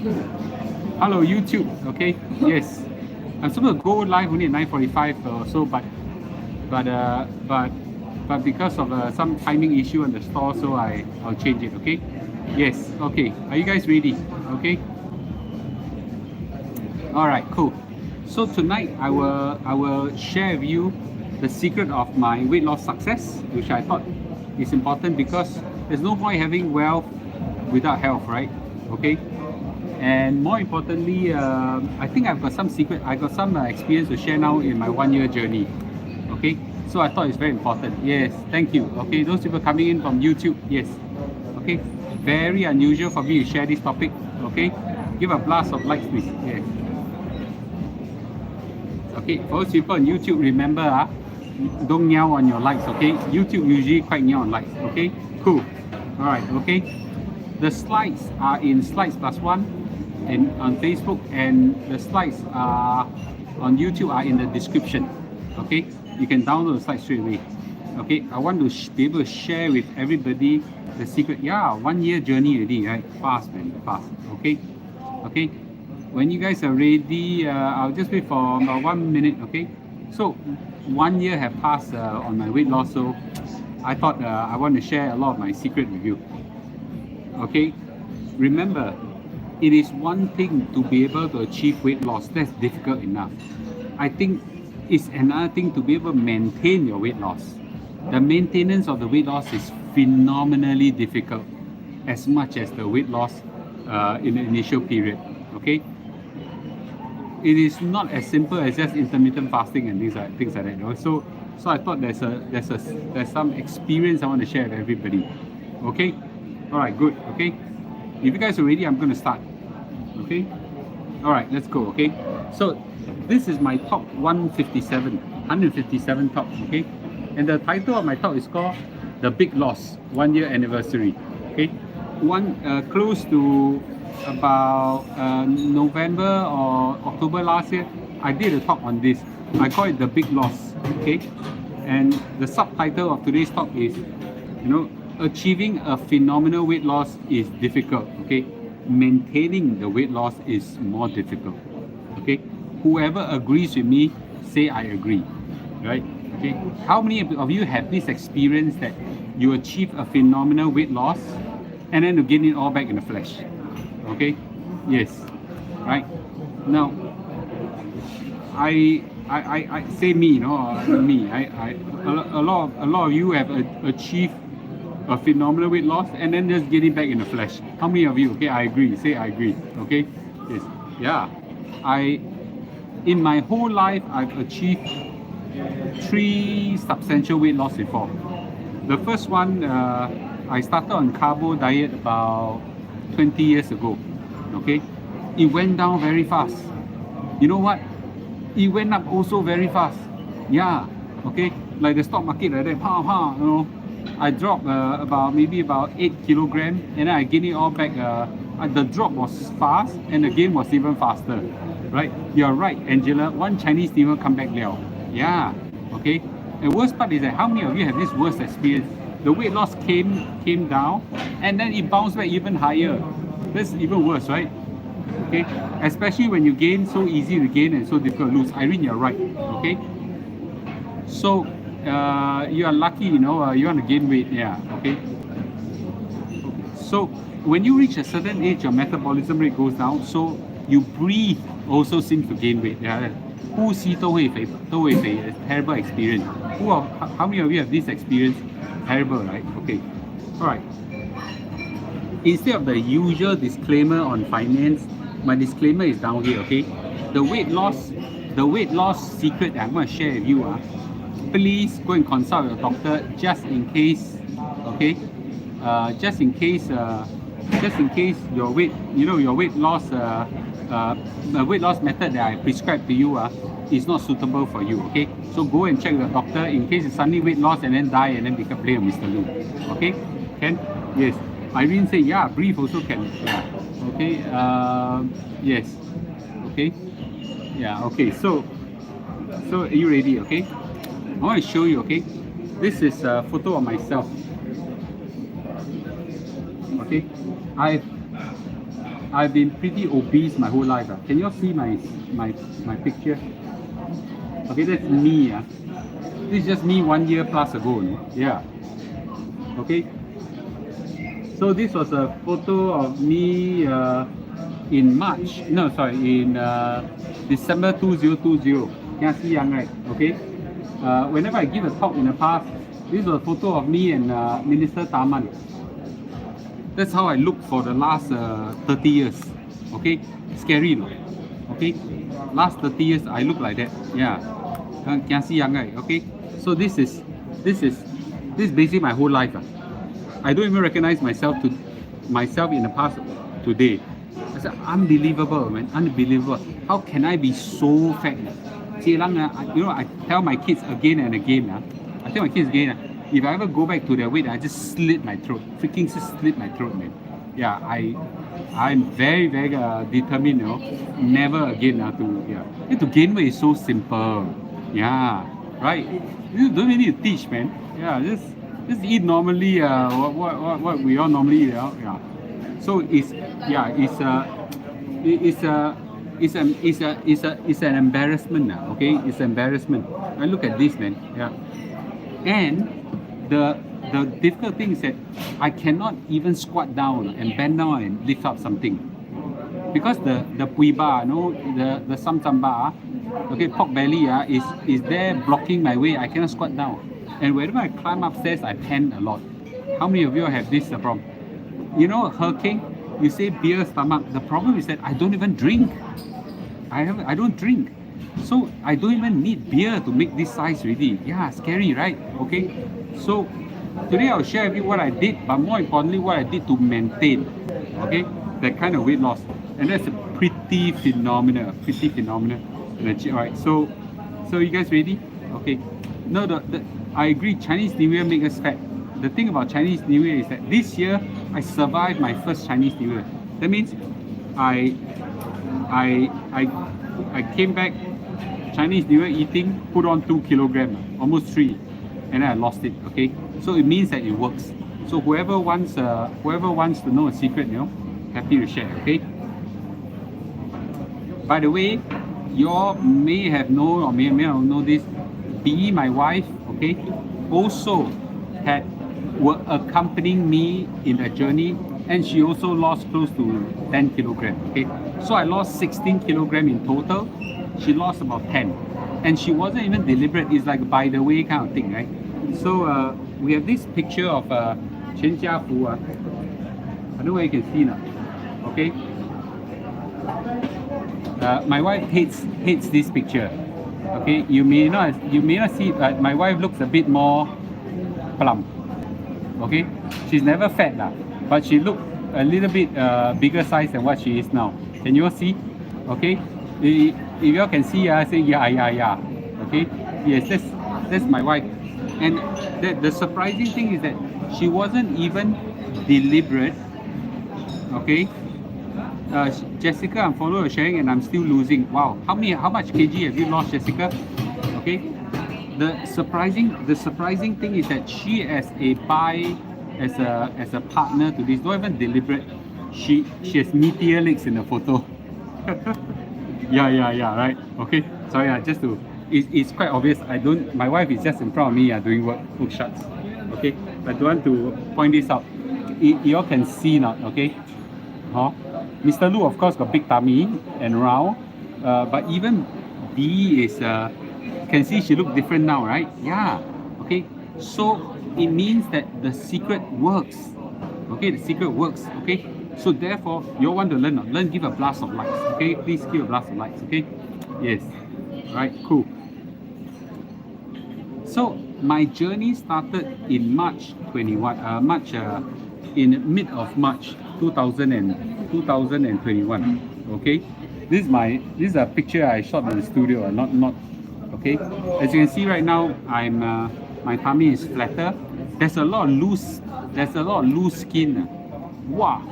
Hello, YouTube. Okay. Yes. I'm supposed to go live only at 9:45 or so, but uh, but but because of some timing issue on the store, so I'll change it. Okay. Yes. Okay. Are you guys ready? Okay. All right. Cool. So tonight I will share with you the secret of my weight loss success, which I thought is important because there's no point having wealth without health, right? Okay. And more importantly, I think I've got some secret. I got some experience to share now in my 1 year journey. Okay, so I thought it's very important. Yes, thank you. Okay, those people coming in from YouTube. Yes. Okay, very unusual for me to share this topic. Okay, give a blast of likes, please. Yes. Okay, for those people on YouTube, remember, don't yell on your likes. Okay, YouTube usually quite yell on likes. Okay, cool. All right. Okay, the slides are in Slides Plus One and on Facebook, and the slides are on YouTube are in the description. Okay, you can download the slides straight away. Okay, I want to be able to share with everybody the secret. Yeah, 1 year journey already, right? Fast, man, fast. Okay, okay. When you guys are ready, I'll just wait for about 1 minute. Okay, so 1 year have passed on my weight loss, so I thought I want to share a lot of my secret with you. Okay, remember, it is one thing to be able to achieve weight loss. That's difficult enough. I think it's another thing to be able to maintain your weight loss. The maintenance of the weight loss is phenomenally difficult, as much as the weight loss in the initial period. Okay, it is not as simple as just intermittent fasting and things like that. You know? So I thought there's some experience I want to share with everybody. Okay, all right, good. Okay, if you guys are ready, I'm going to start. Okay, all right, let's go. Okay, so this is my top 157 top. Okay, and the title of my talk is called The Big Loss 1 Year Anniversary. Okay, close to about November or October last year, I did a talk on this. I call it The Big Loss. Okay, and the subtitle of today's talk is, achieving a phenomenal weight loss is difficult. Okay, maintaining the weight loss is more difficult. Okay, whoever agrees with me, say I agree. Right? Okay, how many of you have this experience that you achieve a phenomenal weight loss and then to gain it all back in the flesh? Okay, yes, right. Now, I say me, me. A lot of you have achieved a phenomenal weight loss and then just get it back in the flesh. How many of you? Okay, I agree. Say I agree. Okay, yes, yeah. In my whole life, I've achieved 3 substantial weight loss before. The first one, I started on carbo diet about 20 years ago. Okay, it went down very fast. You know what? It went up also very fast. Yeah. Okay, like the stock market like that. I dropped maybe about 8 kilograms, and then I gained it all back. The drop was fast, and the gain was even faster. Right? You're right, Angela. One Chinese never come back now. Yeah. Okay. The worst part is that how many of you have this worst experience? The weight loss came down, and then it bounced back even higher. That's even worse, right? Okay. Especially when you gain, so easy to gain and so difficult to lose. Irene, you're right. Okay. So you are lucky, you want to gain weight. Yeah. Okay. So when you reach a certain age, your metabolism rate goes down. So you breathe also seems to gain weight. Yeah. 呼吸都会肥 terrible experience. How many of you have this experience? Terrible, right? Okay. All right. Instead of the usual disclaimer on finance, my disclaimer is down here. Okay. The weight loss secret that I'm going to share with you. Please go and consult your doctor just in case. Okay. Just in case your weight, your weight loss. The weight loss method that I prescribed to you is not suitable for you. Okay, so go and check your doctor in case you suddenly weight loss and then die and then become blame Mr. Lu. Okay, can? Yes. Irene say yeah, breathe also can. Yeah. Okay. Yes. Okay. Yeah. Okay. So are you ready? Okay. I want to show you. Okay. This is a photo of myself. Okay. I've been pretty obese my whole life. Can you all see my picture? Okay, that's me. This is just me 1 year plus ago. No? Yeah. Okay. So this was a photo of me in March. No, sorry, in December 2020. Can see young, right? Okay. Whenever I give a talk in the past, this was a photo of me and Minister Taman. That's how I look for the last 30 years. Okay, scary, no? Okay, last 30 years I look like that. Yeah, can see young, right? Okay, so this is basically my whole life. I don't even recognize myself in the past today. I said unbelievable, man, unbelievable. How can I be so fat? You know, I tell my kids again and again. I tell my kids again. If I ever go back to their weight, I just slit my throat. Freaking just slit my throat, man. Yeah, I'm very, very determined, you know, never again to gain weight is so simple. Yeah, right. You don't really need to teach, man. Yeah, just eat normally. What we all normally eat. Yeah. So it's an embarrassment now. Okay, it's an embarrassment. I look at this, man. Yeah, and the difficult thing is that I cannot even squat down and bend down and lift up something because the pui bar, the sam bar, okay, pork belly is there blocking my way. I cannot squat down, and whenever I climb upstairs, I pant a lot. How many of you have this problem? You know, hurricane. You say beer stomach. The problem is that I don't even drink. I don't drink. So I don't even need beer to make this size already. Yeah, scary, right? Okay. So today I'll share with you what I did, but more importantly, what I did to maintain, okay, that kind of weight loss. And that's a pretty phenomenal. Legit, right? So you guys ready? Okay. No, I agree. Chinese New Year make us fat. The thing about Chinese New Year is that this year I survived my first Chinese New Year. That means I came back Chinese New Year eating, put on 2 kilograms, almost 3, and then I lost it. Okay, so it means that it works. So whoever wants to know a secret, you know, happy to share. Okay. By the way, you all may have known or may not know this. Be my wife, okay, also were accompanying me in the journey, and she also lost close to 10 kilograms. Okay, so I lost 16 kilograms in total. She lost about 10, and she wasn't even deliberate. It's like by the way kind of thing, right? So we have this picture of Chen Jiafu. I don't know where you can see now. Okay, my wife hates this picture. Okay, you may not see, but my wife looks a bit more plump. Okay, she's never fat lah, but she looked a little bit bigger size than what she is now. Can you all see? Okay, if you all can see, I say yeah. Okay, yes, that's my wife. And the surprising thing is that she wasn't even deliberate. Okay, Jessica, I'm following sharing and I'm still losing. Wow, how much kg have you lost, Jessica? Okay. The surprising thing is that she as a partner to this, don't even deliberate. She has meteor legs in the photo. yeah, right. Okay. Sorry, just to it's quite obvious. My wife is just in front of me doing work shots. Okay. I don't want to point this out. You all can see now, okay? Huh? Mr. Lu of course got big tummy and round. But even B is can see she look different now, right? Yeah. Okay. So it means that the secret works. Okay, the secret works. Okay. So therefore, you all want to learn, give a blast of lights. Okay, please give a blast of lights. Okay. Yes. Right. Cool. So my journey started in March 21. In mid of March 2021. Okay. This is a picture I shot in the studio. Not. Okay, as you can see right now, my tummy is flatter. There's a lot of loose skin. Wow.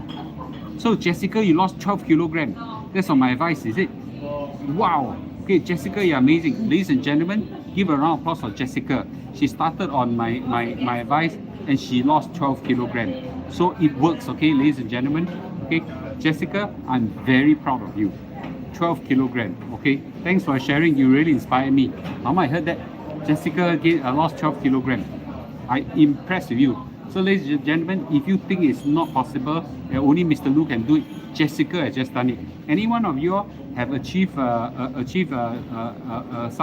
So Jessica, you lost 12 kilograms. That's on my advice, is it? Wow. Okay, Jessica, you're amazing. Ladies and gentlemen, give a round of applause for Jessica. She started on my advice and she lost 12 kilograms. So it works, okay, ladies and gentlemen. Okay. Jessica, I'm very proud of you. 12 kilogram, okay? Thanks for sharing, you really inspired me. Mama, I heard that Jessica lost 12 kilogram. I'm impressed with you. So ladies and gentlemen, if you think it's not possible, that only Mr. Lu can do it, Jessica has just done it. Any one of you have achieved some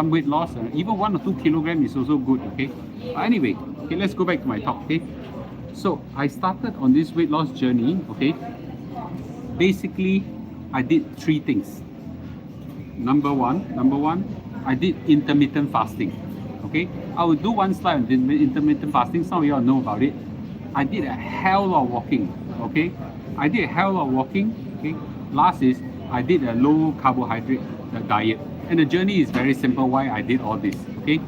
weight loss, even 1 or 2 kilogram is also good, okay? Anyway, okay, let's go back to my talk, okay? So I started on this weight loss journey, okay? Basically, I did 3 things. Number one, I did intermittent fasting. Okay, I will do one slide on intermittent fasting. Some of you all know about it. I did a hell lot of walking. Okay, I did a hell lot of walking. Okay, last is I did a low carbohydrate diet, and the journey is very simple. Why I did all this? Okay.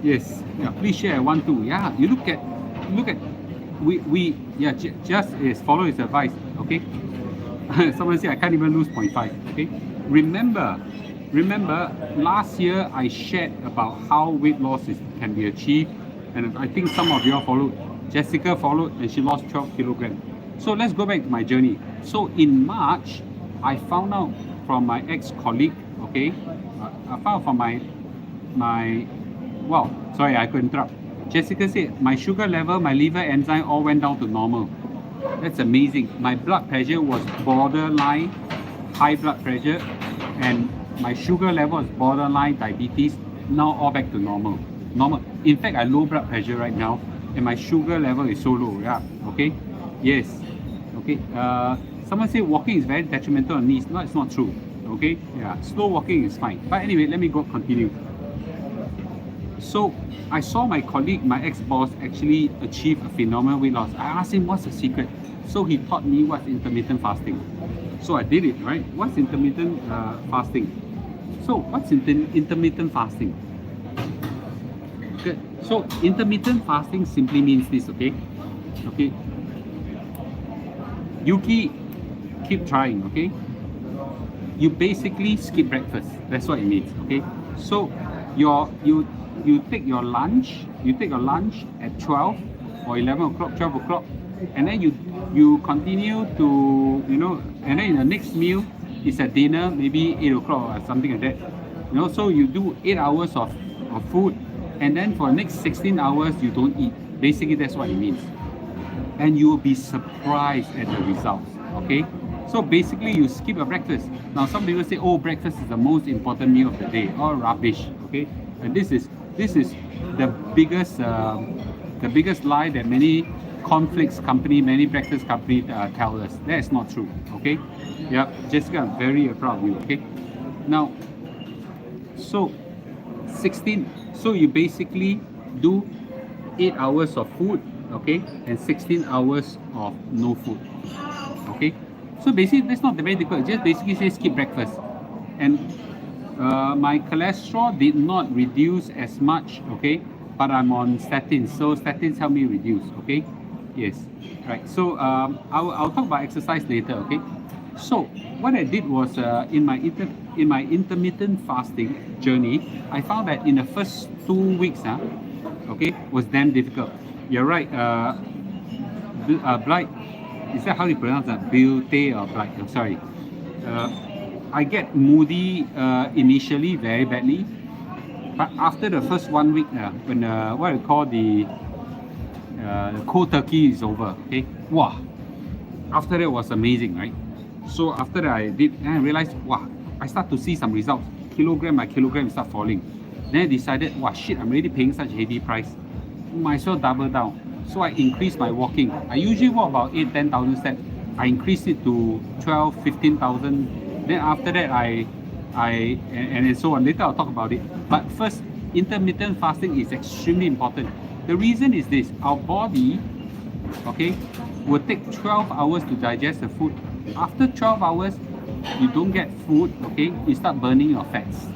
Yes. Yeah. Please share. I want to. Yeah. You look at. We. Yeah. Just is follow his advice. Okay. Someone say I can't even lose 0.5. Okay. Remember, last year I shared about how weight loss can be achieved, and I think some of you all followed. Jessica followed, and she lost 12 kilograms. So let's go back to my journey. So in March, I found out from my ex-colleague, okay, I found from well, sorry, I could interrupt. Jessica said my sugar level, my liver enzyme all went down to normal. That's amazing. My blood pressure was borderline high blood pressure, and my sugar level is borderline diabetes. Now all back to normal. In fact, I low blood pressure right now, and my sugar level is so low. Yeah. Okay. Yes. Okay. Someone say walking is very detrimental on knees. No, it's not true. Okay. Yeah. Slow walking is fine. But anyway, let me continue. So I saw my colleague, my ex-boss, actually achieve a phenomenal weight loss. I asked him what's the secret. So he taught me what's intermittent fasting. So I did it, right? What's intermittent fasting? So what's intermittent fasting? Good. So intermittent fasting simply means this, okay? Okay. Yuki, keep trying, okay? You basically skip breakfast. That's what it means, okay? So you take your lunch at 12 or 11 o'clock, 12 o'clock, and then you continue to, and then in the next meal is at dinner, maybe 8 o'clock or something like that. So you do 8 hours of food, and then for the next 16 hours you don't eat. Basically, that's what it means. And you will be surprised at the results, okay? So basically, you skip a breakfast. Now, some people say, oh, breakfast is the most important meal of the day. All rubbish, okay? And this is the biggest lie that many conflicts company, many breakfast company tell us. That is not true, okay? Yeah, Jessica, I'm very proud of you, okay? Now, so you basically do 8 hours of food, okay, and 16 hours of no food, okay? So basically, that's not very difficult. Just basically say skip breakfast, and my cholesterol did not reduce as much, okay, but I'm on statins, so statins help me reduce, okay? Yes, right. So I'll talk about exercise later, okay? So what I did was in my intermittent fasting journey, I found that in the first 2 weeks, okay, was damn difficult. You're right. Blight, is that how you pronounce that? Bilte or Blight? I'm sorry. I get moody initially very badly, but after the first 1 week, when what I call the cold turkey is over, okay, wow, after that was amazing, right? So after that I did, and I realized, wow, I start to see some results. Kilogram by kilogram start falling. Then I decided, wow, shit, I'm already paying such a heavy price. Might as well double down. So I increased my walking. I usually walk about 8,000-10,000 steps. I increased it to 12,000-15,000. Then after that, and so on. Later I'll talk about it. But first, intermittent fasting is extremely important. The reason is this: our body, okay, will take 12 hours to digest the food. After 12 hours, you don't get food, okay, you start burning your fats.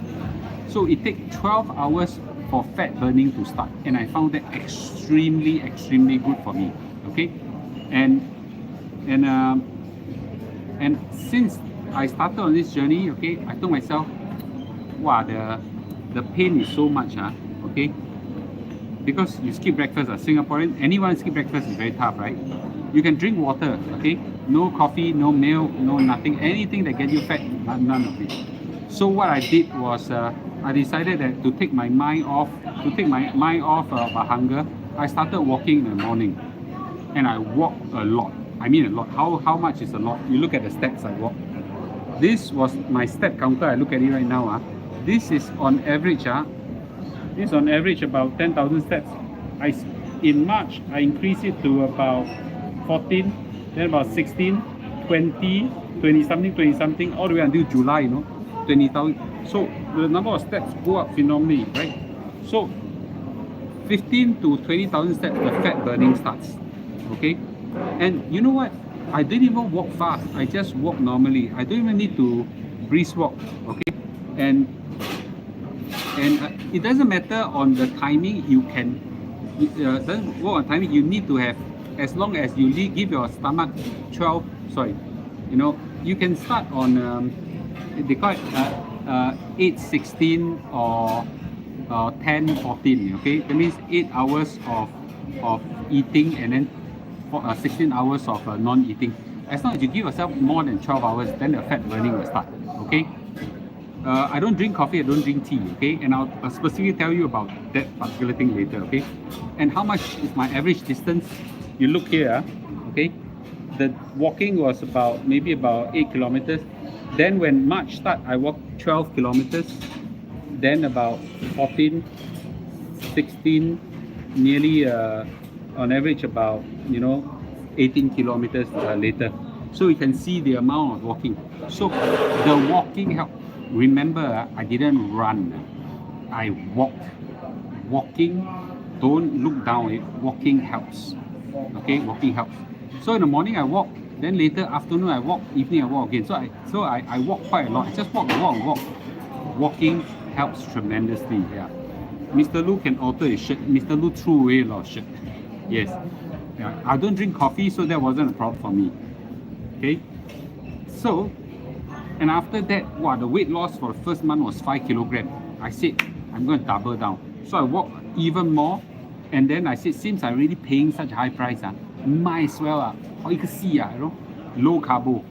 So it takes 12 hours for fat burning to start, and I found that extremely good for me, okay? And since I started on this journey, okay, I told myself, wow, the pain is so much, okay? Because you skip breakfast, Singaporean, anyone skip breakfast is very tough, right? You can drink water, okay? No coffee, no milk, no nothing. Anything that get you fat, none of it. So what I did was I decided that to take my mind off, about hunger. I started walking in the morning, and I walk a lot. I mean a lot. How much is a lot? You look at the steps I walk. This was my step counter. I look at it right now. This is on average. This is on average about 10,000 steps. In March, I increased it to about 14, then about 16, 20, 20 something, all the way until July, 20,000. So the number of steps go up phenomenally, right? So 15 to 20,000 steps, the fat burning starts, okay? And you know what? I didn't even walk fast. I just walk normally. I don't even need to brisk walk, okay? And it doesn't matter on the timing. You can doesn't work on timing. You need to have, as long as you give your stomach 12. Sorry, you can start on they call it 8, 16 or 10, 14. Okay, that means 8 hours of eating and then 16 hours of non-eating. As long as you give yourself more than 12 hours, then the fat burning will start. Okay. I don't drink coffee, I don't drink tea, okay? And I'll specifically tell you about that particular thing later, okay? And how much is my average distance? You look here, okay? The walking was maybe about 8 kilometers. Then when March start, I walked 12 kilometers. Then about 14, 16, nearly on average about, 18 kilometers later. So you can see the amount of walking. So the walking helped. Remember, I didn't run. I walked. Walking, don't look down. Walking helps. Okay, walking helps. So in the morning I walk, then later afternoon I walk, evening I walk again. So I walk quite a lot. I just walk. Walking helps tremendously. Yeah. Mr. Lu can alter his shirt. Mr. Lu threw away a lot of shirt. Yes. Yeah. I don't drink coffee, so that wasn't a problem for me. Okay. So. And after that, the weight loss for the first month was 5 kilograms. I said, I'm going to double down. So I walked even more. And then I said, since I'm already paying such a high price, might as well, you can see, low carbo.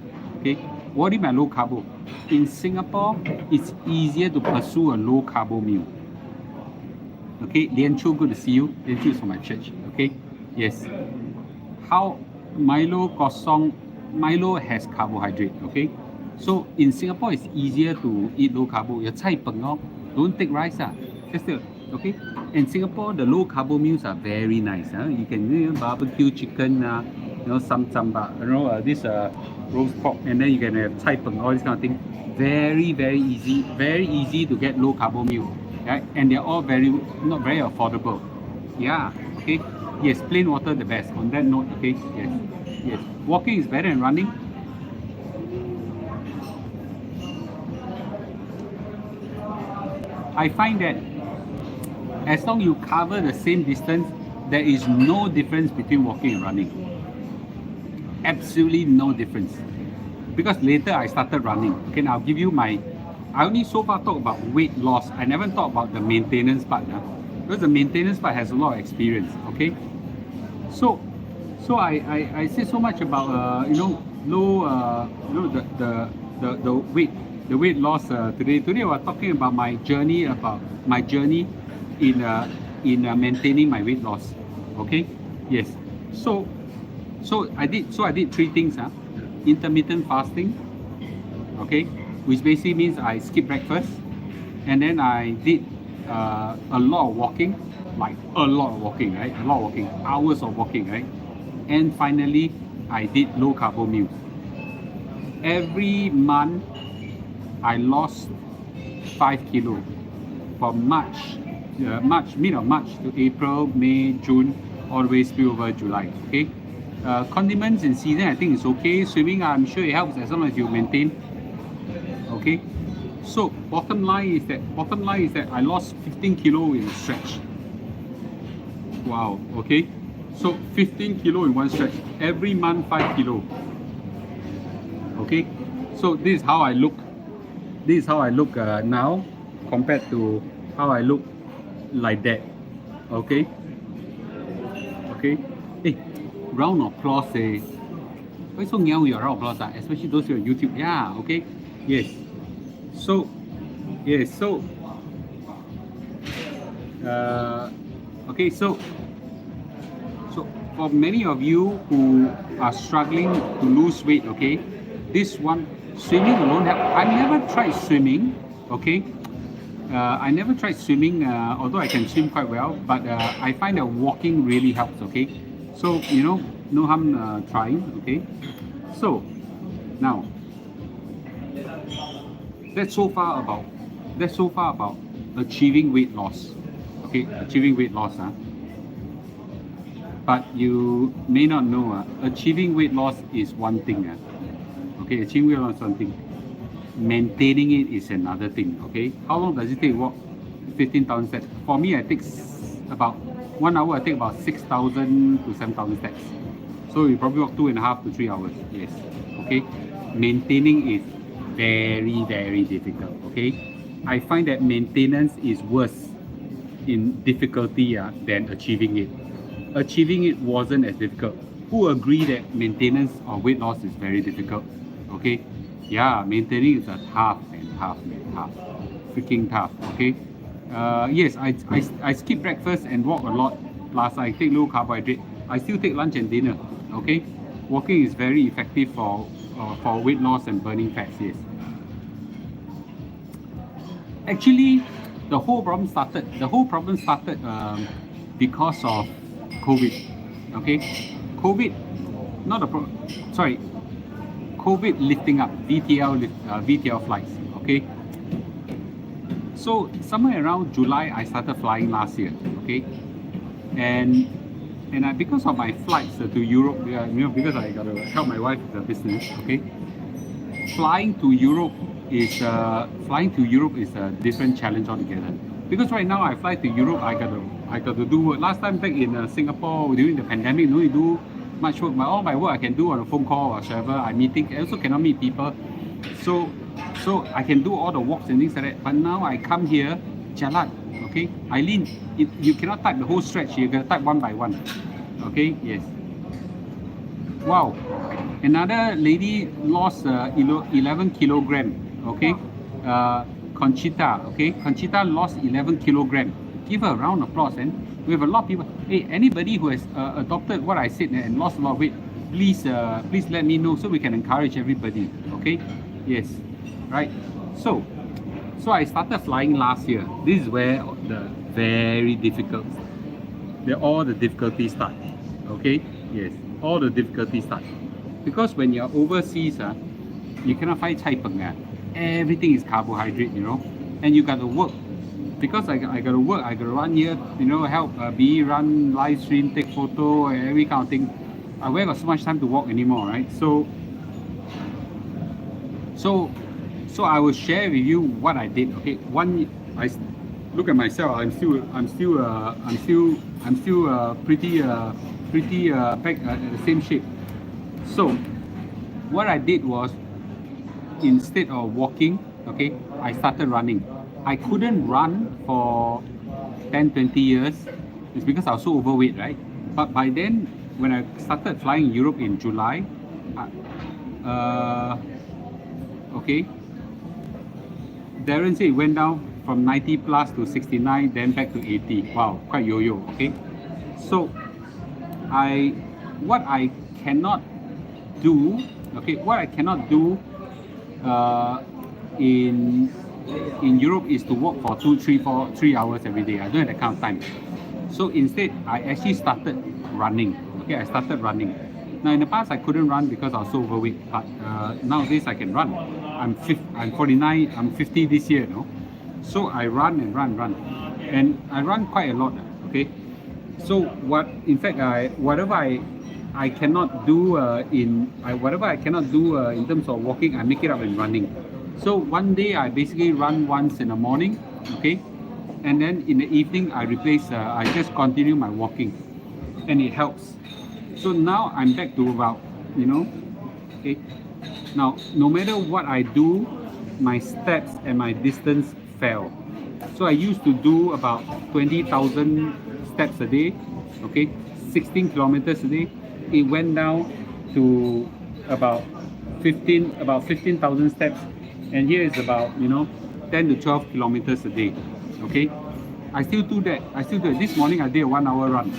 Okay, what do you mean low carbo? In Singapore, it's easier to pursue a low carbo meal. Okay, Lian Chu, good to see you. Lian Chu is from my church. Okay, yes. How Milo kosong, Milo has carbohydrate. Okay. So in Singapore, it's easier to eat low carbo. Your cai peng, don't take rice, just okay. In Singapore, the low carbo meals are very nice. You can do barbecue chicken, some this roast pork, and then you can have cai peng, all this kind of thing. Very easy to get low carbo meal. Right? And they're all not very affordable. Yeah. Okay. Yes, plain water the best. On that note, okay. Yes. Walking is better than running. I find that as long as you cover the same distance, there is no difference between walking and running. Absolutely no difference. Because later I started running. Okay, now I'll give you I only so far talk about weight loss. I never talk about the maintenance part. Because the maintenance part has a lot of experience. Okay. So I say so much about low the weight loss today. Today we're talking about my journey in maintaining my weight loss. Okay, yes. So I did 3 things. Intermittent fasting. Okay, which basically means I skip breakfast, and then I did a lot of walking, right? Hours of walking, right? And finally, I did low carbo meals. Every month, I lost 5 kilos from mid of March to April, May, June, all the way spill over July. Okay, condiments in season, I think it's okay. Swimming, I'm sure it helps as long as you maintain. Okay, so bottom line is that I lost 15 kilos in a stretch. Wow. Okay, so 15 kilos in one stretch. Every month 5 kilos. Okay, so this is how I look. Now compared to how I look like that. Okay. Hey, round of applause, eh? Why so young your round of applause, especially those who are on YouTube. Yeah, okay. Yes. So, yes, so okay, so for many of you who are struggling to lose weight, okay, this one, swimming alone help. I never tried swimming, okay. I never tried swimming, although I can swim quite well, but I find that walking really helps, okay. So, you know, no harm trying, okay. So, now, that's so far about achieving weight loss, okay, achieving weight loss. But you may not know, achieving weight loss is one thing. Okay, achieving weight loss is one thing. Maintaining it is another thing. Okay, how long does it take to walk 15,000 steps? For me, I take about 1 hour. I take about 6,000 to 7,000 steps. So you probably walk 2.5 to 3 hours. Yes. Okay, maintaining is very, very difficult. Okay, I find that maintenance is worse in difficulty than achieving it. Achieving it wasn't as difficult. Who agree that maintenance of weight loss is very difficult? Okay, yeah, maintaining is a tough, freaking tough. Okay, yes, I skip breakfast and walk a lot. Plus, I take low carbohydrate. I still take lunch and dinner. Okay, walking is very effective for weight loss and burning fats. Yes. Actually, the whole problem started. Because of COVID. Okay, COVID, not a problem. Sorry, COVID lifting up VTL flights. Okay, so somewhere around July I started flying last year. Okay, and because of my flights to Europe, because I gotta help my wife with the business. Okay, flying to Europe is a different challenge altogether. Because right now I fly to Europe, I got to do work. Last time back in Singapore during the pandemic, no need to do much work. All my work I can do on a phone call or whatever. I'm meeting. I also cannot meet people, so I can do all the walks and things like that. But now I come here, jalan. Okay, Eileen, you cannot type the whole stretch. You gotta type one by one. Okay, yes. Wow, another lady lost 11 kilogram. Okay. Conchita, okay? Conchita lost 11 kilogram. Give her a round of applause. And we have a lot of people. Hey, anybody who has adopted what I said and lost a lot of weight, please let me know so we can encourage everybody. Okay? Yes. Right. So I started flying last year. This is where the very difficult, all the difficulties start. Okay? Yes. All the difficulties start. Because when you're overseas, you cannot find cai peng. Everything is carbohydrate, you know, and you got to work. Because I got to work, I got to run here, you know, help run live stream, take photo, and every kind of thing. I won't got so much time to walk anymore, right? So I will share with you what I did. Okay, I look at myself. I'm still pretty back at the same shape. So what I did was, instead of walking, okay, I started running. I couldn't run for 10-20 years. It's because I was so overweight, right? But by then, when I started flying Europe in July, okay, Darren said it went down from 90 plus to 69, then back to 80. Wow, quite yo-yo. Okay, so what I cannot do in Europe is to walk for 3 hours every day. I don't have that kind of time. So instead, I actually started running. Okay, I started running. Now in the past, I couldn't run because I was so overweight. But nowadays, I can run. I'm 49. I'm 50 this year. No, so I run, and I run quite a lot. Okay, so whatever I cannot do in terms of walking, I make it up in running. So one day I basically run once in the morning, okay, and then in the evening I just continue my walking, and it helps. So now I'm back to about, okay. Now no matter what I do, my steps and my distance fell. So I used to do about 20,000 steps a day, okay, 16 kilometers a day. it went down to about 15,000 steps, and here is about 10 to 12 kilometers a day. Okay, I still do that. This morning I did a 1 hour run.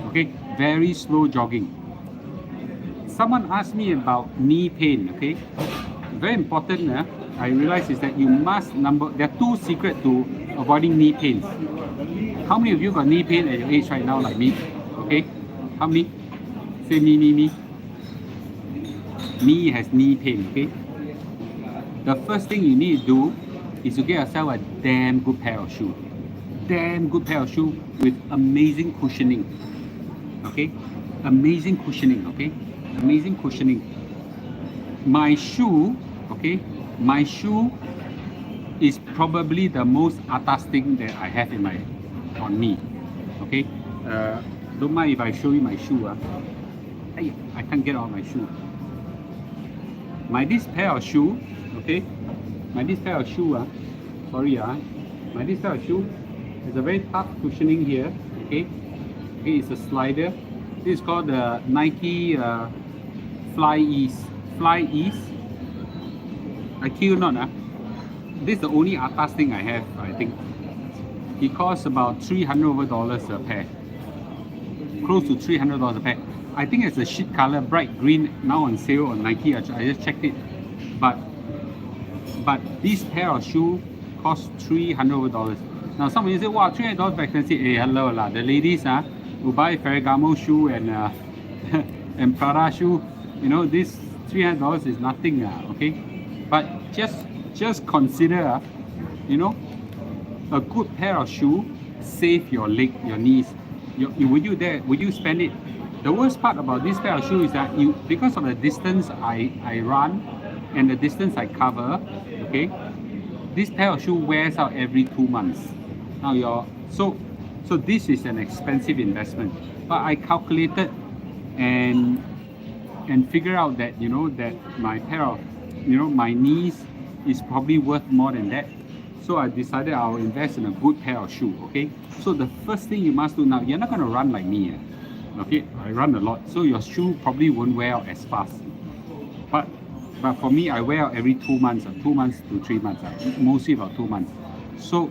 Okay, very slow jogging. Someone asked me about knee pain. Okay, very important. I realize is that you must there are two secrets to avoiding knee pains. How many of you got knee pain at your age right now, like me? Okay, how many? Say me. Me has knee pain. Okay, the first thing you need to do is to get yourself a damn good pair of shoes. Damn good pair of shoes with amazing cushioning. Okay, amazing cushioning. Okay, amazing cushioning. My shoe, okay, my shoe is probably the most atas thing that I have on me. Okay, don't mind if I show you my shoe. I can't get out my shoe. This pair of shoe, okay, this pair of shoe, this pair of shoe has a very tough cushioning here. Okay, it's a slider. This is called the Nike Fly Ease. I kid you not, this is the only atas thing I have. I think it costs about $300 a pair, close to $300 a pair. I think it's a shit color, bright green, now on sale on Nike. I just checked it, but this pair of shoe costs $300. Now some of you say, wow, $300 very expensive. Hey, hello lah, the ladies who buy Ferragamo shoe and and Prada shoe, this $300 is nothing. Okay, but just consider, a good pair of shoe save your leg, your knees. Would you spend it? The worst part about this pair of shoes is that because of the distance I run and the distance I cover, okay, this pair of shoe wears out every 2 months. Now so this is an expensive investment, but I calculated and figure out that that my pair of my knees is probably worth more than that. So I decided I'll invest in a good pair of shoes. Okay, so the first thing you must do now, you're not going to run like me. Okay, I run a lot, so your shoe probably won't wear out as fast. But for me, I wear out every 2 months, 2 months to 3 months, mostly about 2 months. So,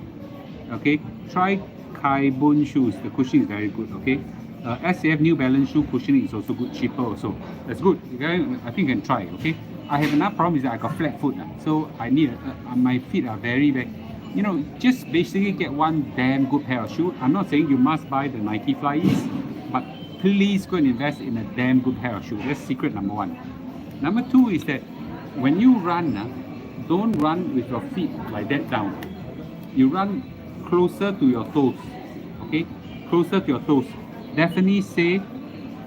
okay, try Kaibun shoes. The cushioning is very good. Okay, SAF New Balance shoe cushioning is also good, cheaper also. That's good. Okay? I think you can try. Okay, I have another problem is that I got flat foot, so I need my feet are very very. Just basically get one damn good pair of shoes. I'm not saying you must buy the Nike Fly Ease, but please go and invest in a damn good pair of shoes. That's secret number one. Number two is that when you run, don't run with your feet like that down. You run closer to your toes. Okay, closer to your toes. Daphne say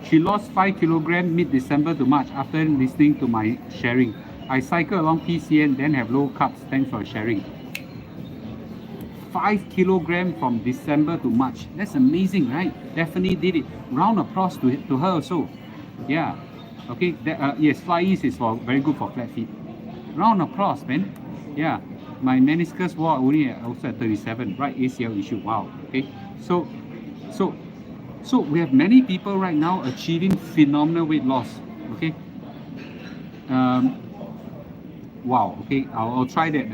she lost 5 kilograms mid-December to March after listening to my sharing. I cycle along PCN, then have low carbs. Thanks for sharing. 5 kilograms from December to March. That's amazing, right? Definitely did it. Round of applause to her also. Yeah. Okay. Yes, Fly Ease is very good for flat feet. Round of applause, man. Yeah. My meniscus wall only also at 37. Right ACL issue. Wow. Okay. So we have many people right now achieving phenomenal weight loss. Okay. Wow. Okay. I'll try that.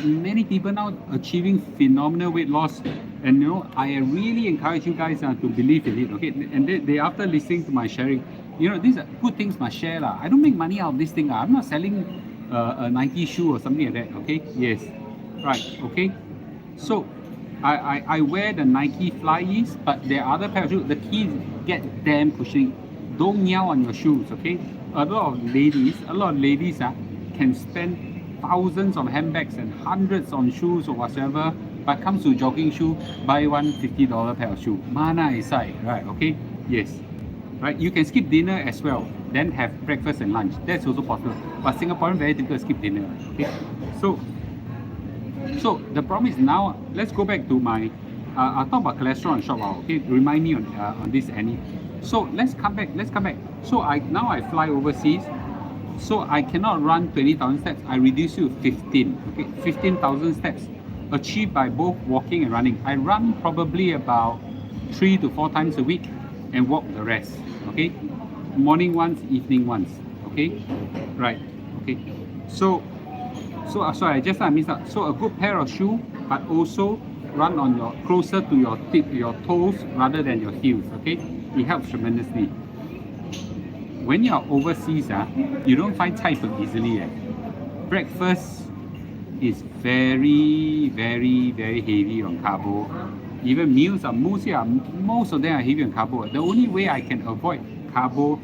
Many people now achieving phenomenal weight loss, and I really encourage you guys to believe in it. Okay, and they after listening to my sharing, these are good things must share lah. I don't make money out of this thing. I'm not selling a Nike shoe or something like that. Okay, yes, right. Okay, so I wear the Nike Fly Ease, but there are other pair of shoes. The key is get damn cushioning. Don't yell on your shoes. Okay, a lot of ladies can spend thousands of handbags and hundreds on shoes or whatever, but comes to jogging shoe, buy one $50 pair of shoe. Mana aside, right? Okay, yes, right. You can skip dinner as well, then have breakfast and lunch. That's also possible. But Singaporean very difficult to skip dinner. Okay, so the problem is now. Let's go back to my. I'll talk about cholesterol in a short while. Okay, remind me on this, Annie. So let's come back. So now I fly overseas. So I cannot run 20,000 steps. I reduce to 15. Okay, 15,000 steps achieved by both walking and running. I run probably about 3 to 4 times a week and walk the rest. Okay, morning once, evening once. Okay, right. Okay, so sorry, I just missed out. So a good pair of shoe, but also run on your closer to your tip, your toes rather than your heels. Okay, it helps tremendously. When you're overseas, you don't find cai png easily. Breakfast is very, very, very heavy on carbo. Even meals are most of them are heavy on carbo. The only way I can avoid carbo,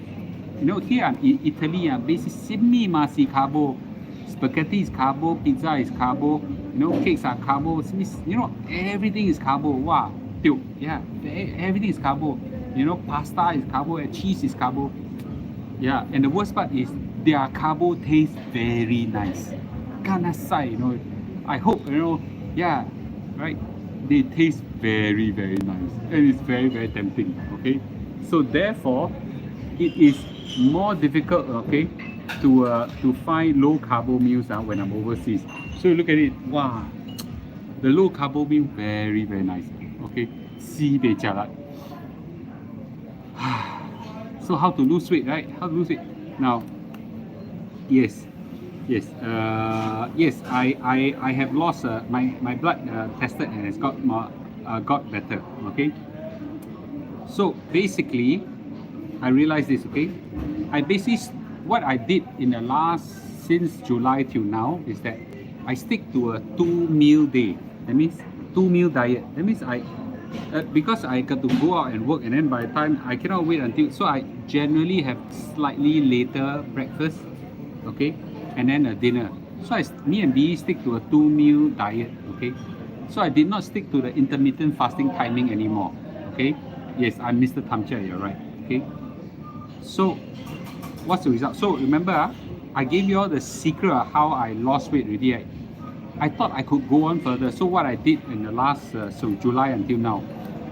here I'm in Italy, basically simi masi carbo, spaghetti is carbo, pizza is carbo, cakes are carbo, everything is carbo. Wow, yeah, everything is carbo. Pasta is carbo, and cheese is carbo. Yeah, and the worst part is their carbo tastes very nice. Kanasai, I hope, yeah, right. They taste very, very nice. And it's very, very tempting. Okay. So therefore, it is more difficult, okay, to find low carbo meals when I'm overseas. So you look at it, wow, the low carbo meal very, very nice. Okay. Sibei jialat. So how to lose weight, right? How to lose weight? Now, yes, I have lost my blood tested and it's got more, got better. Okay. So basically, I realized this. Okay, I basically what I did in the last since July till now is that I stick to a 2-meal day. That means 2-meal diet. That means because I got to go out and work, and then by the time I cannot wait until, so I generally have slightly later breakfast, okay, and then a dinner. So me and B stick to a 2-meal diet, okay. So I did not stick to the intermittent fasting timing anymore, okay. Yes, I'm Mr. Tamcha, you're right, okay. So what's the result? So remember, I gave you all the secret of how I lost weight already, right? I thought I could go on further. So what I did in the last, so July until now,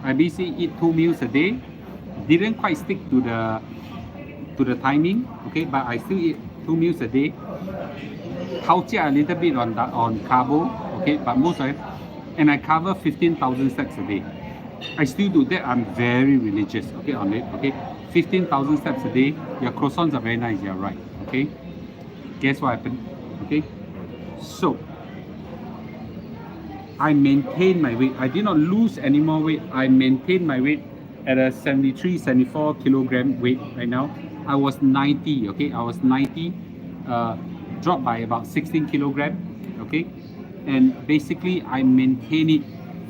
I basically eat 2 meals a day. Didn't quite stick to the timing, okay, but I still eat 2 meals a day. A little bit on carbo, okay, but most of it, and I cover 15,000 steps a day. I still do that. I'm very religious, okay, on it, okay. 15,000 steps a day. Your croissants are very nice. You're right, okay. Guess what happened, okay? So I maintained my weight. I did not lose any more weight. I maintained my weight at a 73, 74 kilogram weight right now. I was 90, okay? I was 90, dropped by about 16 kilogram, okay? And basically, I maintained it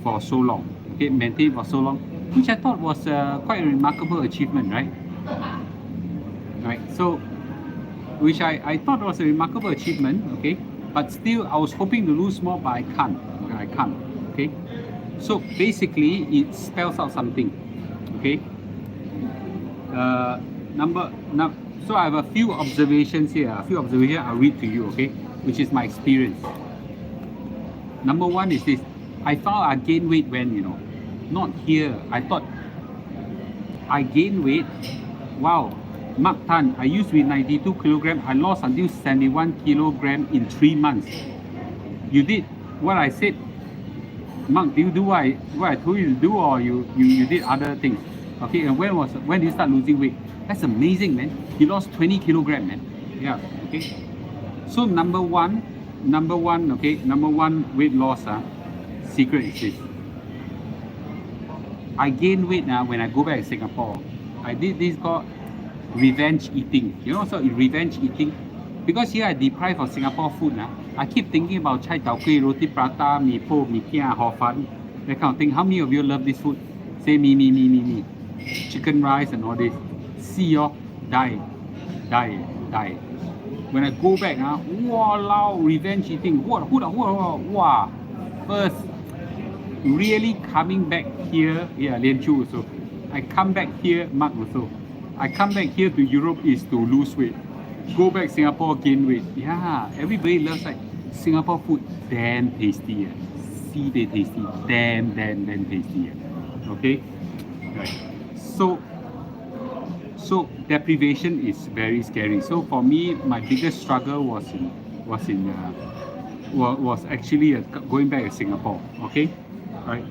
for so long, okay? Maintained for so long, which I thought was quite a remarkable achievement, right? Right, so, which I thought was a remarkable achievement, okay? But still, I was hoping to lose more, but I can't. I can't. Okay. So basically, it spells out something. Okay. So I have a few observations here. A few observations I'll read to you. Okay, which is my experience. Number one is this: I found I gained weight when not here. I thought I gained weight. Wow. Mark Tan, I used to be 92 kilogram. I lost until 71 kilogram in 3 months. You did what I said. Mark, do you do what I told you to do, or you did other things? Okay, and when did you start losing weight? That's amazing, man. You lost 20 kilogram, man. Yeah, okay. So number one, okay, number one weight loss, secret is this. I gain weight now when I go back to Singapore. I did this called revenge eating. So revenge eating. Because here I deprived of Singapore food now. I keep thinking about chai tao kueh, roti prata, mee po, mee kia, hor fun, that kind of thing. How many of you love this food? Say me. Chicken rice and all this. See die. When I go back, wow, revenge eating. Wow. First, really coming back here, yeah, Lian Chu also. I come back here, Mark also. I come back here to Europe is to lose weight. Go back Singapore, gain weight. Yeah, everybody loves Singapore food. Damn tasty. Sibei tasty. Damn tasty. Okay? Right. So deprivation is very scary. So for me, my biggest struggle was actually going back to Singapore. Okay? Right.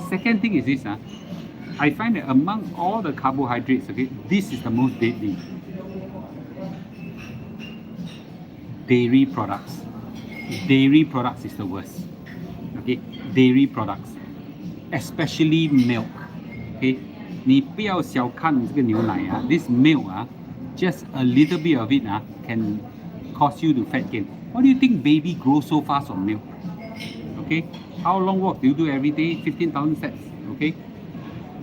Second thing is this. I find that among all the carbohydrates, okay, this is the most deadly. Dairy products. Dairy products is the worst. Okay, dairy products, especially milk. Okay, 你不要小看这个牛奶啊 this milk just a little bit of it can cause you to fat gain. Why do you think baby grows so fast on milk? Okay, how long walk do you do every day? 15,000 steps. Okay,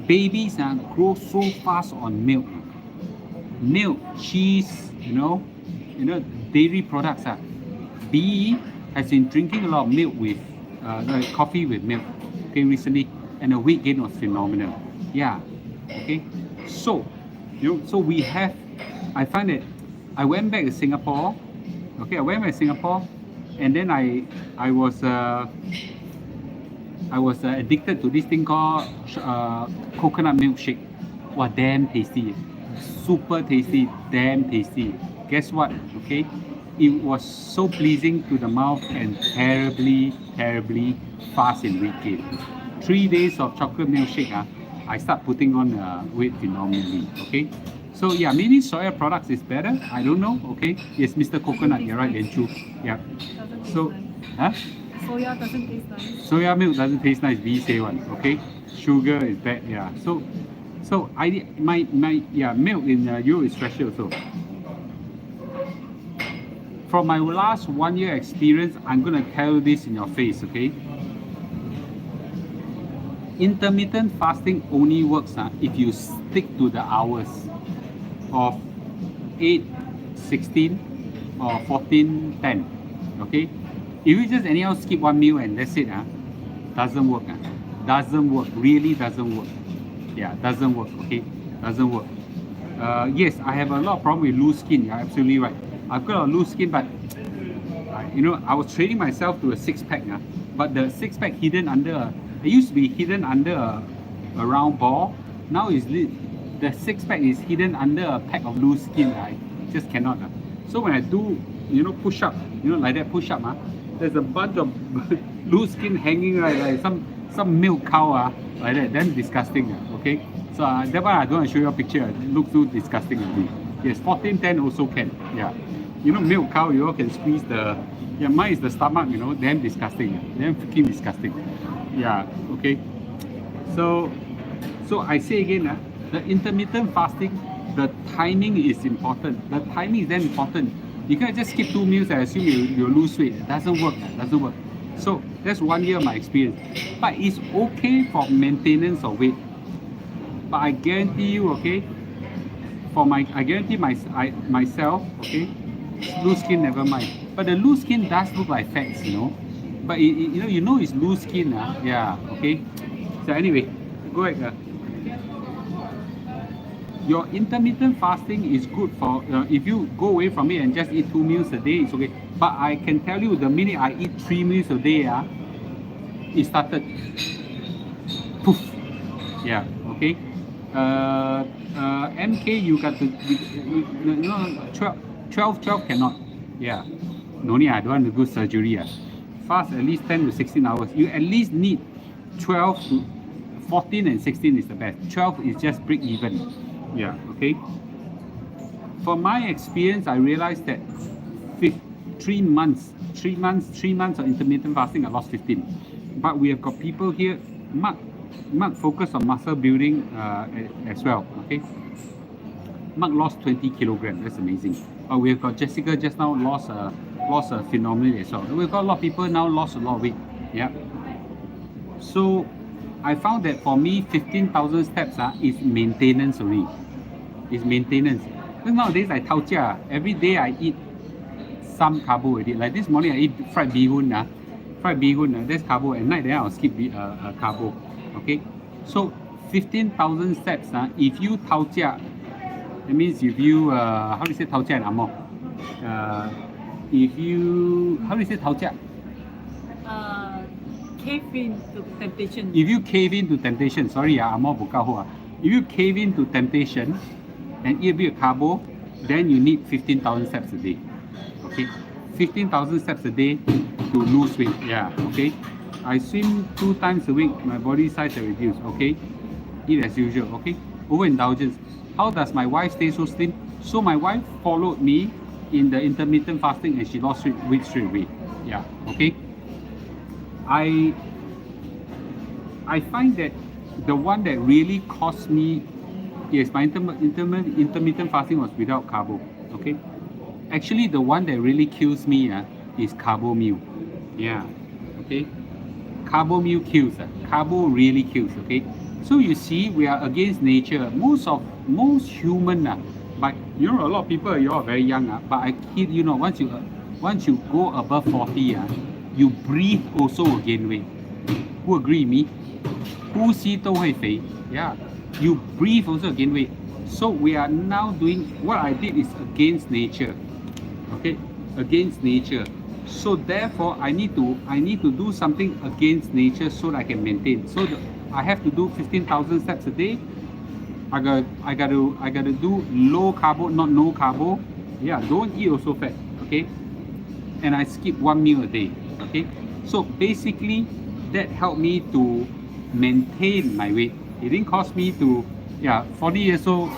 babies grow so fast on milk. Milk, cheese, dairy products. B has been drinking a lot of milk with coffee with milk. Okay, recently, and the weight gain was phenomenal. Yeah. Okay, so so we have. I find that I went back to Singapore. Okay, I went back to Singapore, and then I was addicted to this thing called coconut milkshake. Wow, damn tasty, super tasty, damn tasty. Guess what? Okay, it was so pleasing to the mouth and terribly fast in weight gain. 3 days of chocolate milkshake, I start putting on weight phenomenally. Okay, so yeah, maybe soya products is better. I don't know. Okay, yes, Mr. Coconut, you're right, Lian Chu. Yeah. So, Soya doesn't taste nice. Soya milk doesn't taste nice. B say one. Okay, sugar is bad. Yeah. So my milk in Europe is special. So from my last 1 year experience, I'm gonna tell this in your face. Okay. Intermittent fasting only works if you stick to the hours of 8, 16 or 14, 10. Okay? If you just anyhow skip one meal and that's it, doesn't work. Doesn't work. Really doesn't work. Yeah, doesn't work. Okay? Doesn't work. Yes, I have a lot of problem with loose skin. You're absolutely right. I've got a loose skin, but I was training myself to a six-pack. But the six-pack hidden under it used to be hidden under a round ball. Now the six-pack is hidden under a pack of loose skin. I just cannot. So when I do, push up, like that push up, there's a bunch of loose skin hanging like some milk cow, like that. Then disgusting. Okay. So that one I don't want to show you a picture. It looks too disgusting to me. Yes, 14, 10 also can. Yeah. Milk cow, you all can squeeze the. Yeah, mine is the stomach. Damn disgusting. Damn freaking disgusting. Yeah, okay. So I say again, the intermittent fasting, the timing is important. The timing is then important. You can't just skip 2 meals and assume you lose weight. It doesn't work. It doesn't work. So that's 1 year of my experience. But it's okay for maintenance of weight. But I guarantee you, okay, I guarantee myself, okay, loose skin, never mind. But the loose skin does look like fats, But it's loose skin, yeah, okay. So anyway, go ahead. Your intermittent fasting is good for if you go away from it and just eat 2 meals a day, it's okay. But I can tell you, the minute I eat 3 meals a day, it started. Poof. Yeah, okay. MK, you got to 12 cannot. Yeah. No need, I don't want to do surgery. Fast at least 10 to 16 hours. You at least need 12 to 14 and 16 is the best. 12 is just break even. Yeah, okay. From my experience, I realized that 3 months of intermittent fasting, I lost 15. But we have got people here, Mark focused on muscle building as well, okay. Mark lost 20 kilograms, that's amazing. But we have got Jessica just now lost phenomenally as well. We've got a lot of people now lost a lot of weight. Yeah. So I found that for me, 15,000 steps is maintenance only. It's maintenance. Because nowadays I tao jia, every day I eat some carbo already. Like this morning I eat fried bee hoon. That's carbo. At night then I'll skip carbo. Okay. So 15,000 steps. If you tao jia, that means if you how do you say tao jia in Angmo? If you how do you say tao jia? Cave in to temptation. If you cave into temptation, sorry, Angmo bukaho. If you cave into temptation and eat a bit of carbo, then you need 15,000 steps a day. Okay, 15,000 steps a day to lose weight. Yeah. Okay. I swim 2 times a week. My body size will reduce. Okay. eat as usual, okay? Overindulgence. How does my wife stay so slim? So my wife followed me in the intermittent fasting and she lost weight straight away. Yeah, okay? I find that the one that really cost me, yes, my intermittent fasting was without carbo, okay? Actually, the one that really kills me is carbo meal. Yeah, okay? Carbo meal kills. Carbo really kills, okay? So you see, we are against nature. Most human, but you know, a lot of people, you are very young, but I kid you not, once you go above 40, you breathe also will gain weight. Who agree with me? 呼吸都会肥. Yeah, you breathe also gain weight. So we are now doing, what I did is against nature. Okay, against nature. So therefore, I need to do something against nature so that I can maintain. So I have to do 15,000 steps a day. I got to do low carbo, not no carbo. Yeah, don't eat also fat. Okay, and I skip one meal a day. Okay, so basically that helped me to maintain my weight. It didn't cost me to, 40 years old,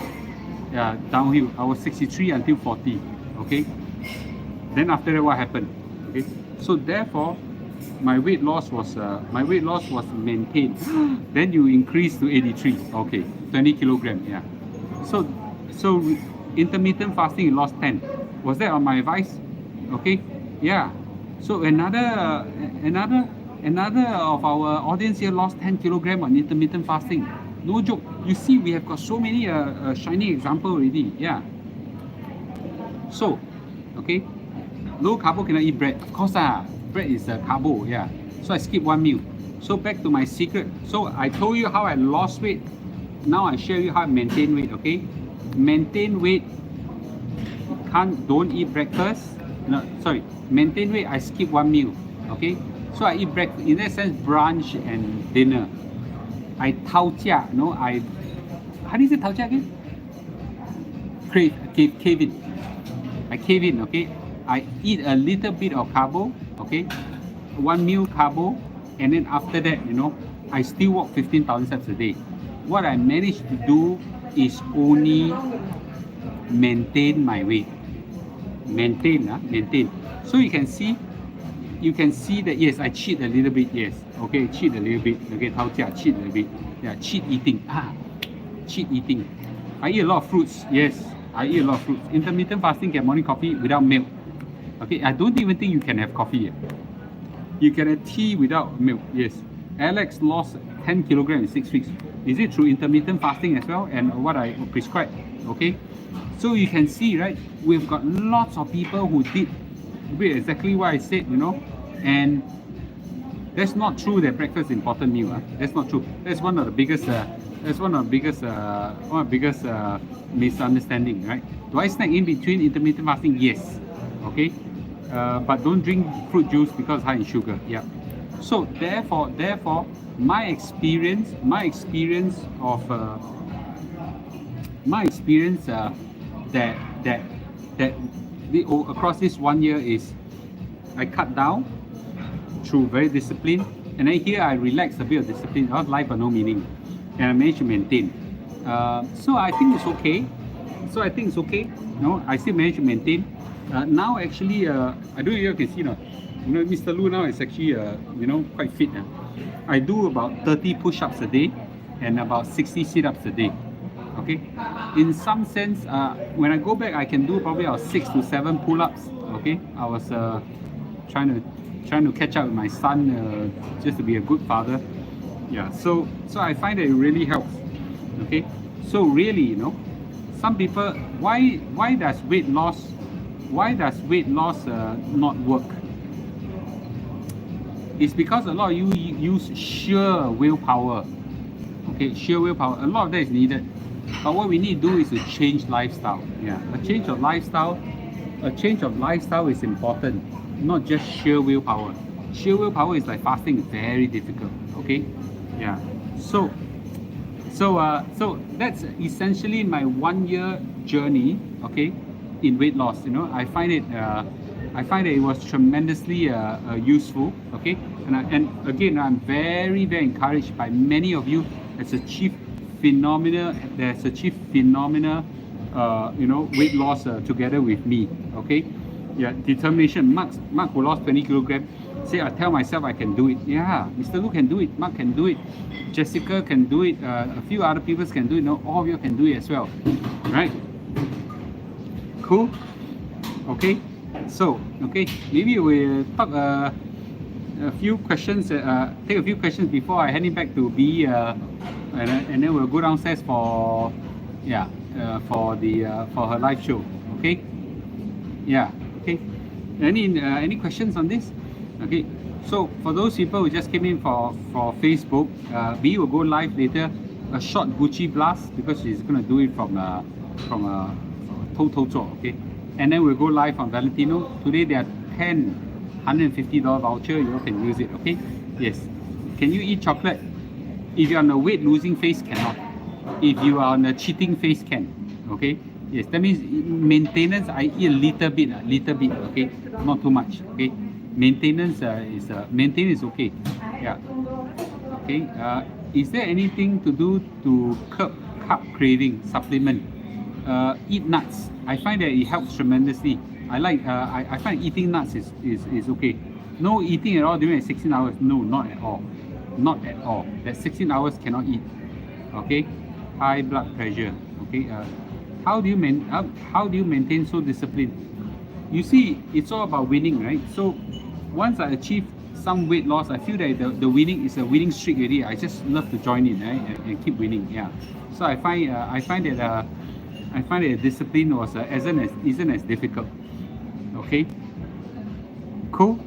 downhill. I was 63 until 40. Okay, then after that, what happened? Okay, so therefore, my weight loss was maintained. Then you increase to 83. Okay, 20 kilogram. Yeah. So intermittent fasting, you lost 10. Was that on my advice? Okay. Yeah. So another of our audience here lost 10 kilogram on intermittent fasting. No joke. You see, we have got so many shining example already. Yeah. So, okay, low carbo cannot eat bread. Of course, bread is carbo. Yeah. So I skip one meal. So back to my secret. So I told you how I lost weight. Now I share you how I maintain weight. Okay, maintain weight. Don't eat breakfast. No, sorry. Maintain weight. I skip one meal. Okay. So I eat breakfast, in that sense, brunch and dinner. I 讨价, no, how do you say 讨价 again? Cave in. I cave in, okay? I eat a little bit of carbo, okay? One meal carbo, and then after that, I still walk 15,000 steps a day. What I managed to do is only maintain my weight. Maintain. So you can see that, yes, I cheat a little bit, yes. Okay, cheat a little bit. Okay, 讨价, cheat a little bit. Yeah, cheat eating. Cheat eating. I eat a lot of fruits, yes. I eat a lot of fruits. Intermittent fasting, get morning coffee without milk. Okay, I don't even think you can have coffee yet. You can have tea without milk, yes. Alex lost 10 kilograms in 6 weeks. Is it through intermittent fasting as well? And what I prescribe, okay? So you can see, right, we've got lots of people who did exactly what I said, and that's not true that breakfast is important meal. That's not true. That's one of the biggest misunderstanding, right? Do I snack in between intermittent fasting? Yes. Okay, but don't drink fruit juice because high in sugar. Yeah. So therefore, my experience across this 1 year is I cut down through very disciplined, and then here I relax a bit of discipline, not life but no meaning, and I managed to maintain. So I think it's okay. I still managed to maintain. Now actually, I don't know if you can see now. Mr. Lu now is actually quite fit. I do about 30 push-ups a day and about 60 sit-ups a day. Okay, in some sense, when I go back, I can do probably about 6 to 7 pull-ups. Okay, I was trying to catch up with my son, just to be a good father. Yeah, so I find that it really helps. Okay, so really, some people, why does weight loss not work? It's because a lot of you use sheer willpower. Okay, sheer willpower. A lot of that is needed. But what we need to do is to change lifestyle. Yeah, a change of lifestyle is important, not just sheer willpower. Sheer willpower is like fasting, very difficult. Okay, yeah. So that's essentially my 1 year journey. Okay, in weight loss. I find that it was tremendously useful. Okay, and again, I'm very, very encouraged by many of you that's achieved phenomenal weight loss together with me. Okay, yeah, determination. Mark who lost 20 kilograms. Say, I tell myself I can do it. Yeah, Mr. Lu can do it. Mark can do it. Jessica can do it. A few other people can do it. No, all of you can do it as well. Right? Cool. Okay. So, okay, maybe we'll talk a few questions. Take a few questions before I hand it back to B. And then we'll go downstairs for her live show. Okay. Yeah. Okay. Any questions on this? Okay, so for those people who just came in for Facebook, B will go live later, a short Gucci blast because she's gonna do it from Total, okay, and then we'll go live on Valentino. Today there are 10 $150 voucher. You all can use it, okay? Yes. Can you eat chocolate? If you're on a weight losing phase, cannot. If you are on a cheating phase, can. Okay. Yes, that means maintenance. I eat a little bit, okay, not too much, okay. Maintenance is okay. Yeah. Okay. Is there anything to do to curb carb craving? Supplement? Eat nuts. I find that it helps tremendously. I find eating nuts is okay. No eating at all during 16 hours. No, not at all. Not at all. That 16 hours cannot eat. Okay. High blood pressure. Okay. How do you maintain so disciplined? You see, it's all about winning, right? So once I achieve some weight loss, I feel that the winning is a winning streak already. I just love to join in, right, and keep winning. Yeah. So I find that discipline isn't as difficult. Okay. Cool.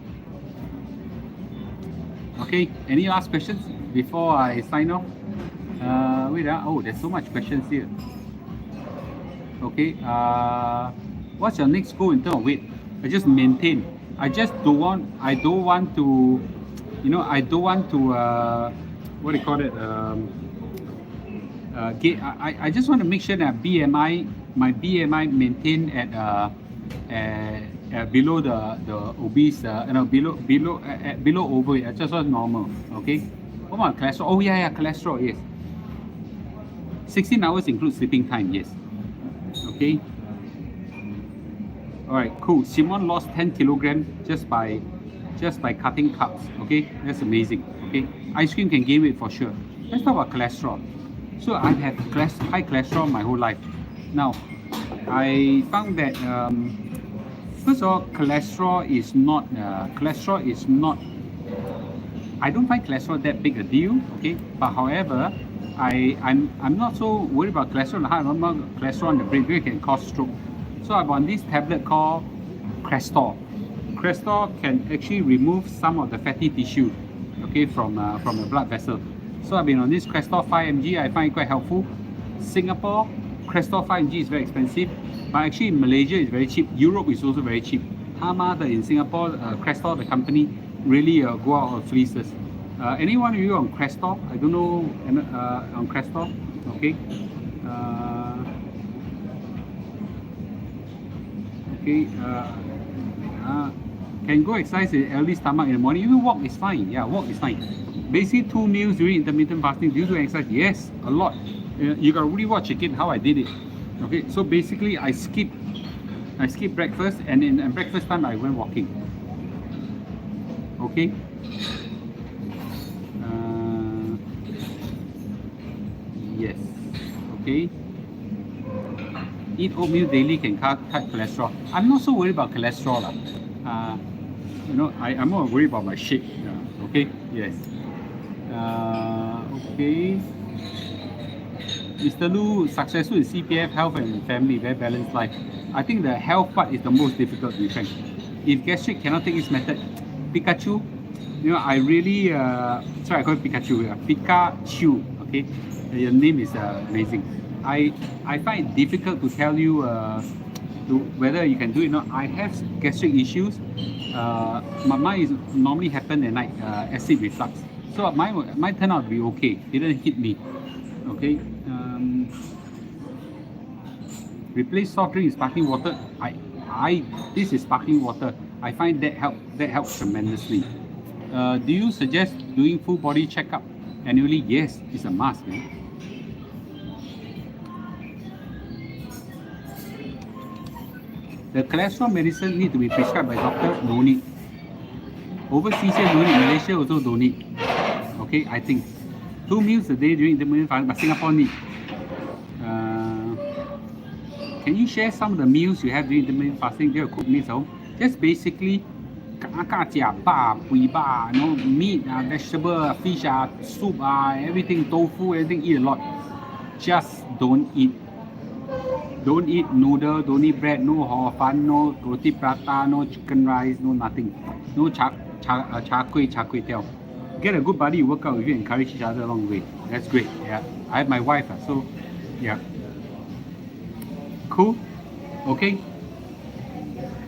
Okay. Any last questions before I sign off? Wait. Oh, there's so much questions here. Okay. What's your next goal in terms of weight? I just maintain. I don't want to what do you call it? I just want to make sure that my BMI maintain at below the obese, below overweight. Just as normal. Okay. What about cholesterol? Oh yeah, cholesterol. Yes. 16 hours includes sleeping time. Yes. Okay. All right, cool. Simon lost 10 kilograms just by cutting carbs. Okay, that's amazing. Okay, ice cream can gain weight for sure. Let's talk about cholesterol. So I've had high cholesterol my whole life. Now, I found that first of all, cholesterol is not. I don't find cholesterol that big a deal. Okay, but however, I'm not so worried about cholesterol in the heart. I'm not cholesterol in the brain because it can cause stroke. So I'm on this tablet called Crestor. Crestor can actually remove some of the fatty tissue, okay, from the blood vessel. So I've been on this Crestor 5mg. I find it quite helpful. Singapore, Crestor 5mg is very expensive, but actually in Malaysia it's very cheap. Europe is also very cheap. Hama in Singapore, Crestor, the company, really go out of fleeces. Anyone of you on Crestor? I don't know on Crestor. Okay. Okay, can go exercise in early stomach in the morning. Even walk is fine. Yeah, walk is fine. Basically 2 meals during intermittent fasting. Do you do exercise? Yes, a lot. You gotta really watch again how I did it. Okay, so basically I skip breakfast, and in breakfast time I went walking. Okay. Yes. Okay. Eat oatmeal daily can cut cholesterol. I'm not so worried about cholesterol. I'm more worried about my shape. Okay, yes. Okay. Mr. Lu, successful in CPF, health and family, very balanced life. I think the health part is the most difficult, to be frank. If gastric cannot take this method, Pikachu, I really, sorry, I call it Pikachu. Pikachu, okay? Your name is amazing. I find it difficult to tell you whether you can do it or not. I have gastric issues. Mine is normally happen at night, acid reflux. So mine turned out to be okay. It didn't hit me. Okay. Replace soft drink with sparkling water. This is sparkling water. I find that helps tremendously. Do you suggest doing full body checkup annually? Yes, it's a must. Man. The cholesterol medicine need to be prescribed by doctor, no need. Overseas here no need, Malaysia also don't need. Okay, I think 2 meals a day during intermittent fasting, but Singapore need. Can you share some of the meals you have during intermittent fasting? Do you cook meals at home? Just basically, meat, vegetable, fish, soup, everything, tofu, everything, eat a lot. Just don't eat. Don't eat noodle, don't eat bread, no hor fun, no roti prata, no chicken rice, no nothing. No char kway teow. Get a good buddy, you work out with you, encourage each other along the way. That's great. Yeah. I have my wife, so yeah. Cool? Okay?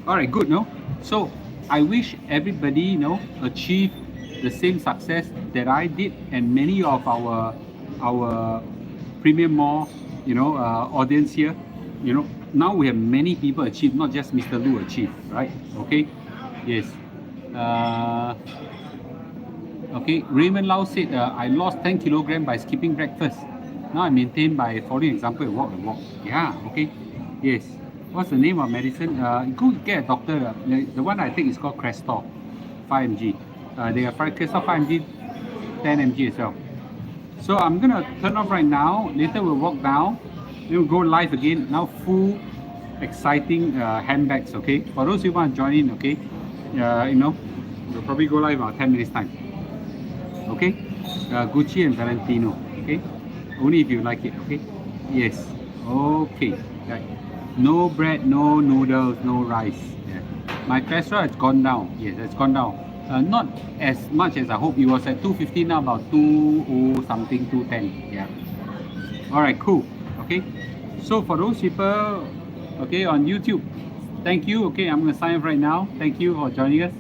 Alright, good, no? So I wish everybody, achieve the same success that I did and many of our premium mall, audience here. Now we have many people achieve, not just Mr. Lu achieve, right? Okay? Yes. Okay, Raymond Lau said, I lost 10 kilograms by skipping breakfast. Now I maintain by following example, walk. Yeah, okay. Yes. What's the name of medicine? Go get a doctor. The one I think is called Crestor, 5 mg. They are Crestor 5 mg, 10 mg as well. So I'm gonna turn off right now. Later we'll walk down. Then we'll go live again. Now full exciting handbags. Okay. For those who want to join in, okay. We'll probably go live about 10 minutes time. Okay. Gucci and Valentino. Okay. Only if you like it. Okay. Yes. Okay. Right. No bread, no noodles, no rice. Yeah. My cholesterol has gone down. Yes, it's gone down. Not as much as I hope. It was at 250 now, about 20 something, 210. Yeah. All right, cool. Okay. So for those people, okay, on YouTube, thank you. Okay, I'm gonna sign off right now. Thank you for joining us.